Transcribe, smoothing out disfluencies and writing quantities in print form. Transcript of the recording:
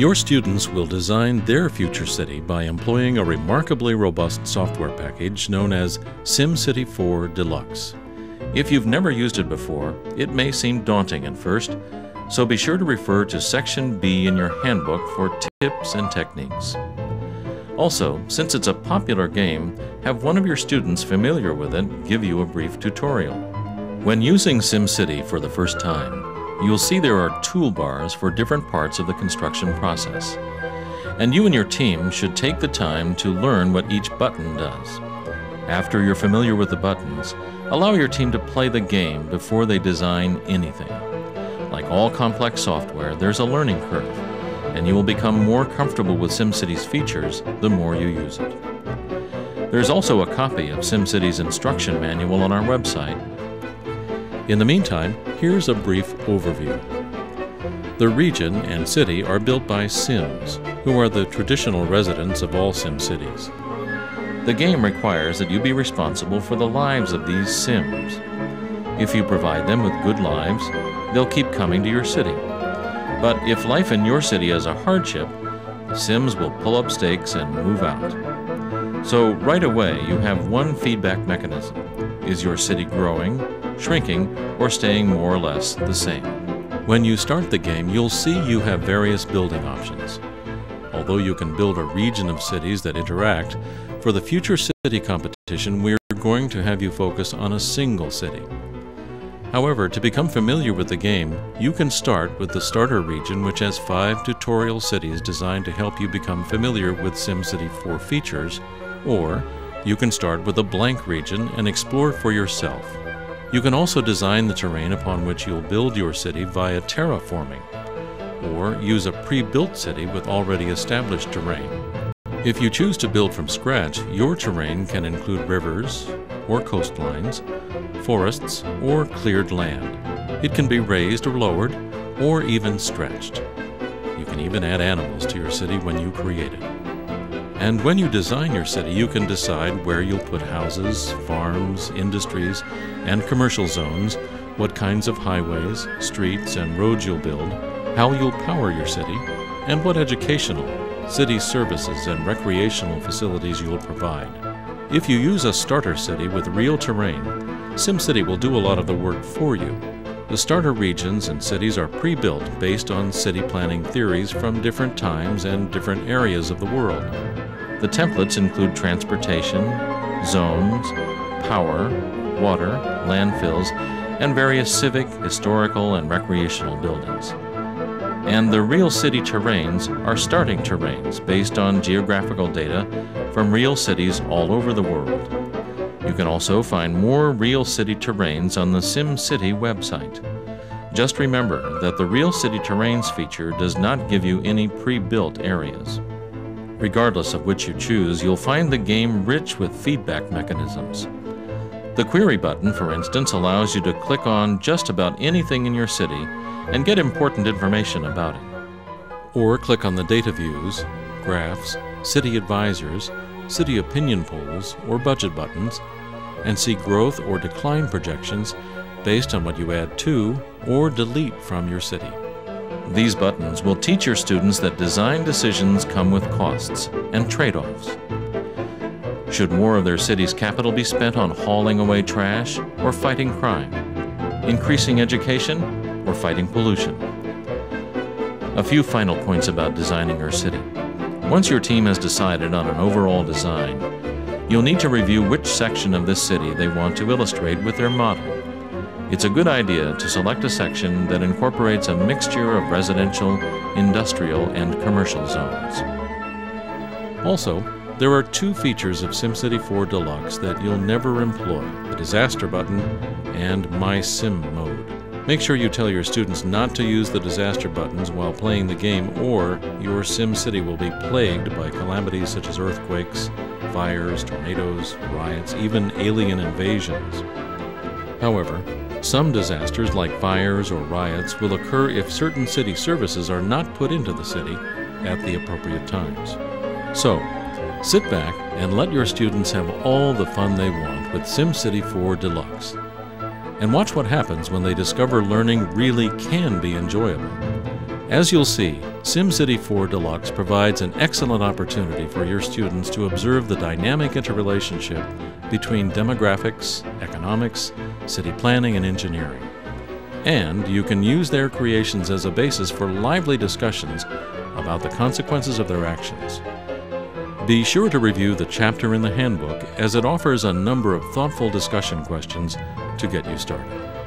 Your students will design their future city by employing a remarkably robust software package known as SimCity 4 Deluxe. If you've never used it before, it may seem daunting at first, so be sure to refer to Section B in your handbook for tips and techniques. Also, since it's a popular game, have one of your students familiar with it give you a brief tutorial. When using SimCity for the first time, you'll see there are toolbars for different parts of the construction process. And you and your team should take the time to learn what each button does. After you're familiar with the buttons, allow your team to play the game before they design anything. Like all complex software, there's a learning curve, and you will become more comfortable with SimCity's features the more you use it. There's also a copy of SimCity's instruction manual on our website. In the meantime, here's a brief overview. The region and city are built by Sims, who are the traditional residents of all Sim cities. The game requires that you be responsible for the lives of these Sims. If you provide them with good lives, they'll keep coming to your city. But if life in your city is a hardship, Sims will pull up stakes and move out. So right away, you have one feedback mechanism. Is your city growing, shrinking, or staying more or less the same? When you start the game, you'll see you have various building options. Although you can build a region of cities that interact, for the future city competition, we're going to have you focus on a single city. However, to become familiar with the game, you can start with the starter region, which has 5 tutorial cities designed to help you become familiar with SimCity 4 features, or you can start with a blank region and explore for yourself. You can also design the terrain upon which you'll build your city via terraforming, or use a pre-built city with already established terrain. If you choose to build from scratch, your terrain can include rivers or coastlines, forests, or cleared land. It can be raised or lowered, or even stretched. You can even add animals to your city when you create it. And when you design your city, you can decide where you'll put houses, farms, industries, and commercial zones, what kinds of highways, streets, and roads you'll build, how you'll power your city, and what educational, city services, and recreational facilities you'll provide. If you use a starter city with real terrain, SimCity will do a lot of the work for you. The starter regions and cities are pre-built based on city planning theories from different times and different areas of the world. The templates include transportation, zones, power, water, landfills, and various civic, historical, and recreational buildings. And the real city terrains are starting terrains based on geographical data from real cities all over the world. You can also find more real city terrains on the SimCity website. Just remember that the Real City Terrains feature does not give you any pre-built areas. Regardless of which you choose, you'll find the game rich with feedback mechanisms. The Query button, for instance, allows you to click on just about anything in your city and get important information about it. Or click on the data views, graphs, city advisors, city opinion polls, or budget buttons, and see growth or decline projections based on what you add to or delete from your city. These buttons will teach your students that design decisions come with costs and trade-offs. Should more of their city's capital be spent on hauling away trash or fighting crime? Increasing education or fighting pollution? A few final points about designing your city. Once your team has decided on an overall design, you'll need to review which section of this city they want to illustrate with their model. It's a good idea to select a section that incorporates a mixture of residential, industrial, and commercial zones. Also, there are 2 features of SimCity 4 Deluxe that you'll never employ: the disaster button and My Sim mode. Make sure you tell your students not to use the disaster buttons while playing the game, or your SimCity will be plagued by calamities such as earthquakes, fires, tornadoes, riots, even alien invasions. However, some disasters like fires or riots will occur if certain city services are not put into the city at the appropriate times. So, sit back and let your students have all the fun they want with SimCity 4 Deluxe. And watch what happens when they discover learning really can be enjoyable. As you'll see, SimCity 4 Deluxe provides an excellent opportunity for your students to observe the dynamic interrelationship between demographics, economics, city planning, and engineering. And you can use their creations as a basis for lively discussions about the consequences of their actions. Be sure to review the chapter in the handbook, as it offers a number of thoughtful discussion questions to get you started.